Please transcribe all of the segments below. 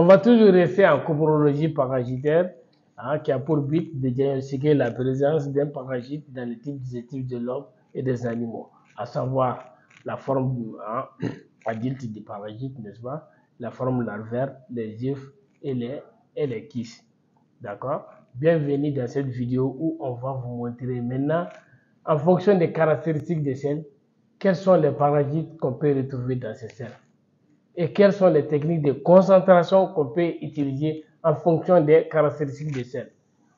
On va toujours rester en coprologie parasitaire, hein, qui a pour but de diagnostiquer la présence d'un parasite dans le type digestif de l'homme et des animaux, à savoir la forme adulte du parasite, n'est-ce pas? La forme larvaire, les œufs et les kisses. D'accord? Bienvenue dans cette vidéo où on va vous montrer maintenant, en fonction des caractéristiques des selles, quels sont les parasites qu'on peut retrouver dans ces selles et quelles sont les techniques de concentration qu'on peut utiliser en fonction des caractéristiques des selles.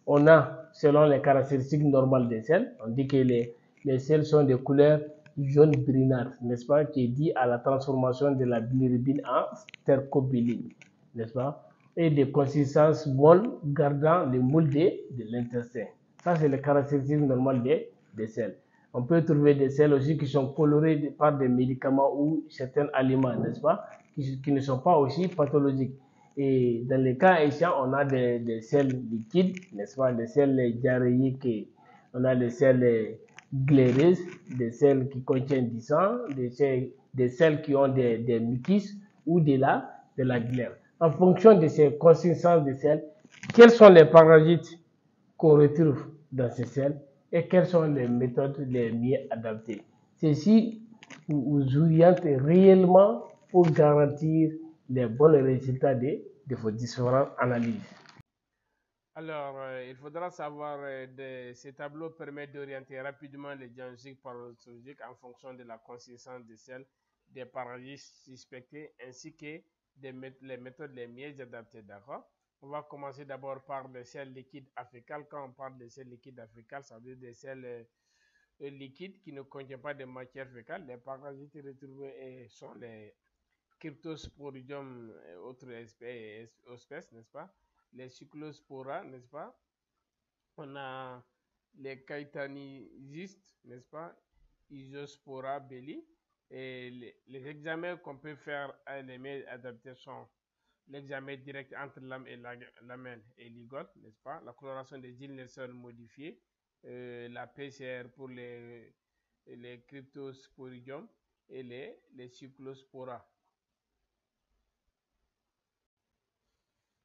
On a, selon les caractéristiques normales des selles, on dit que les selles sont de couleur jaune brunâtre, n'est-ce pas, qui est dit à la transformation de la bilirubine en stercobiline, n'est-ce pas, et de consistance molle gardant le moule de l'intestin. Ça, c'est les caractéristiques normales des selles. On peut trouver des selles aussi qui sont colorées par des médicaments ou certains aliments, n'est-ce pas, qui ne sont pas aussi pathologiques. Et dans les cas échéants, on a des selles liquides, n'est-ce pas, des selles diarrhéiques, on a des selles glaireuses, des selles qui contiennent du sang, des selles qui ont des mucus ou de la glaire. En fonction de ces consistances de selles, quels sont les parasites qu'on retrouve dans ces selles et quelles sont les méthodes les mieux adaptées. Ceci vous oriente réellement pour garantir les bons résultats de vos différentes analyses. Alors, il faudra savoir que ces tableaux permettent d'orienter rapidement les diagnostics parasitologiques en fonction de la consistance des selles, des parasites suspectés ainsi que les méthodes les mieux adaptées. D'accord? On va commencer d'abord par les selles liquides affécales. Quand on parle de selles liquides affécales, ça veut dire des selles liquides qui ne contiennent pas de matière fécale. Les parasites retrouvés sont les Cryptosporidium et autres espèces, n'est-ce pas? Les Cyclospora, n'est-ce pas? On a les Caetanizistes, n'est-ce pas? Isospora belli. Et les examens qu'on peut faire à les meilleures adaptations, l'examen direct entre l'âme et la lamelle et ligote, n'est-ce pas? La coloration des îles Nelson modifiées, la PCR pour les Cryptosporidium et les Cyclospora.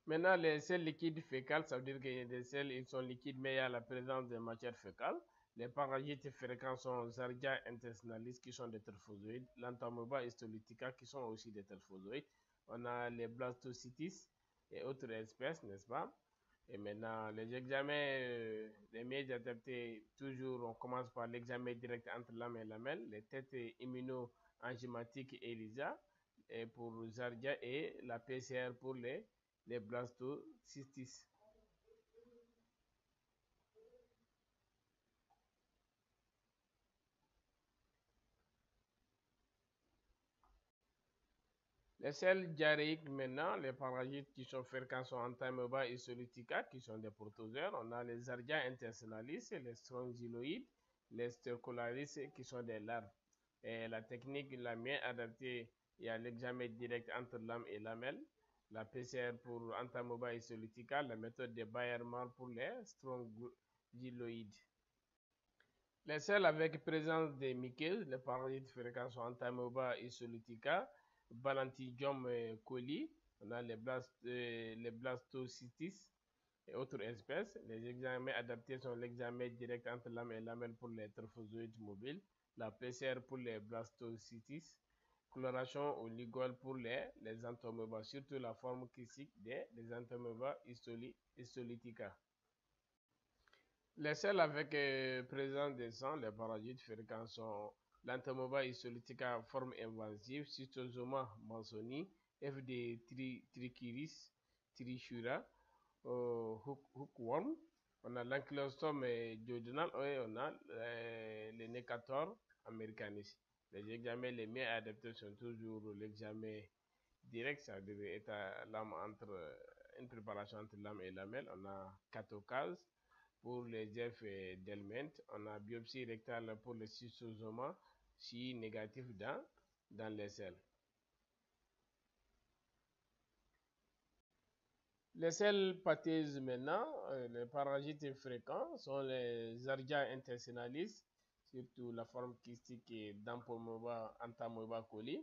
Maintenant, les selles liquides fécales, ça veut dire que des selles ils sont liquides mais il y a la présence de matière fécale. Les parasites fréquents sont Zardia intestinalis qui sont des trophozoïdes, l'Entamoeba histolytica qui sont aussi des trophozoïdes. On a les blastocytes et autres espèces, n'est-ce pas? Et maintenant, les examens les mieux adaptés, toujours on commence par l'examen direct entre l'âme et lamelle, les tests immuno-enzymatiques et ELISA et pour Zardia et la PCR pour les blastocystes. Les selles diarrhéiques maintenant, les parasites qui sont fréquents sont Entamoeba histolytica qui sont des protozoaires. On a les Zardia intestinalis, les strongyloïdes, les stercolaris qui sont des larves. Et la technique la mieux adaptée, il y a l'examen direct entre l'âme et lamelle, la PCR pour Entamoeba histolytica, la méthode de Bayer-Mann pour les strongyloïdes. Les selles avec présence des mycoses, les parasites fréquents sont Entamoeba histolytica, Balantidium coli, on a les blastocytes et autres espèces. Les examens adaptés sont l'examen direct entre l'âme et lamelle pour les trophozoïdes mobiles, la PCR pour les blastocytes, coloration au ligol pour les Entamoeba, surtout la forme classique des Entamoeba histolytica. Les selles avec présence de sang, les parasites fréquents sont l'Entamoeba histolytica forme invasive, Schistosoma mansoni, FD trichiris, trichura, hookworm. On a l'ankylosome duodenal et on a les Necator americanis. Les examens les mieux adaptés sont toujours l'examen direct, ça devait être une préparation entre l'âme et lamelle. On a catocase pour les F d'Helment, on a biopsie rectale pour le schistosoma, si négatif dans les selles. Les selles pâteuses maintenant, les parasites fréquents sont les Zardia intestinalis, surtout la forme kystique d'Entamoeba coli.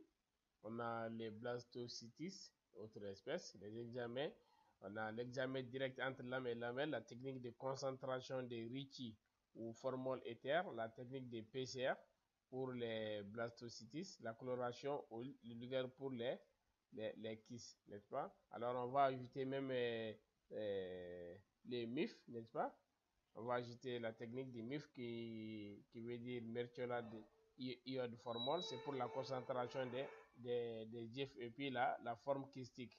On a les blastocytes autres espèces. Les examens, on a l'examen direct entre lame et lamelle, la technique de concentration de Ricci ou formol éther, la technique de PCR pour les blastocytes, la coloration ou le ligand pour les kystes, n'est-ce pas? Alors on va ajouter même les MIF, n'est-ce pas? On va ajouter la technique des MIF qui veut dire mertiolate iode formol, c'est pour la concentration des GIF et puis la forme kystique.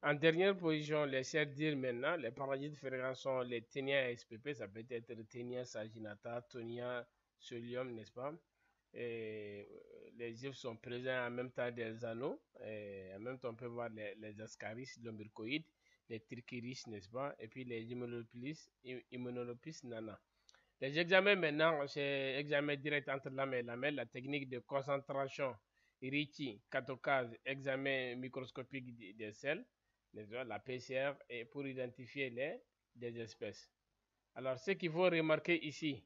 En dernière position, les dire maintenant, les parasites fréquents sont les Taenia spp, ça peut être Taenia saginata, Tonia solium, n'est-ce pas? Et les GIF sont présents en même temps des anneaux, et en même temps on peut voir les ascaris, lombricoïdes, les trichiris, n'est-ce pas? Et puis les immunolopis nana. Les examens maintenant, c'est examen direct entre lame et lamelle, la technique de concentration, Ricci, catocase, examen microscopique des selles, la PCR, et pour identifier des espèces. Alors, ce qu'il faut remarquer ici.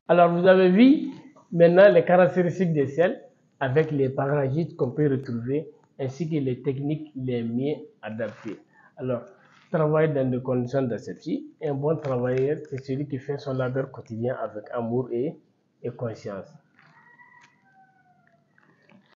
Alors, vous avez vu maintenant les caractéristiques des selles avec les parasites qu'on peut retrouver ainsi que les techniques les mieux adaptées. Alors, travailler dans des conditions d'asepsie. Un bon travailleur, c'est celui qui fait son labeur quotidien avec amour et conscience.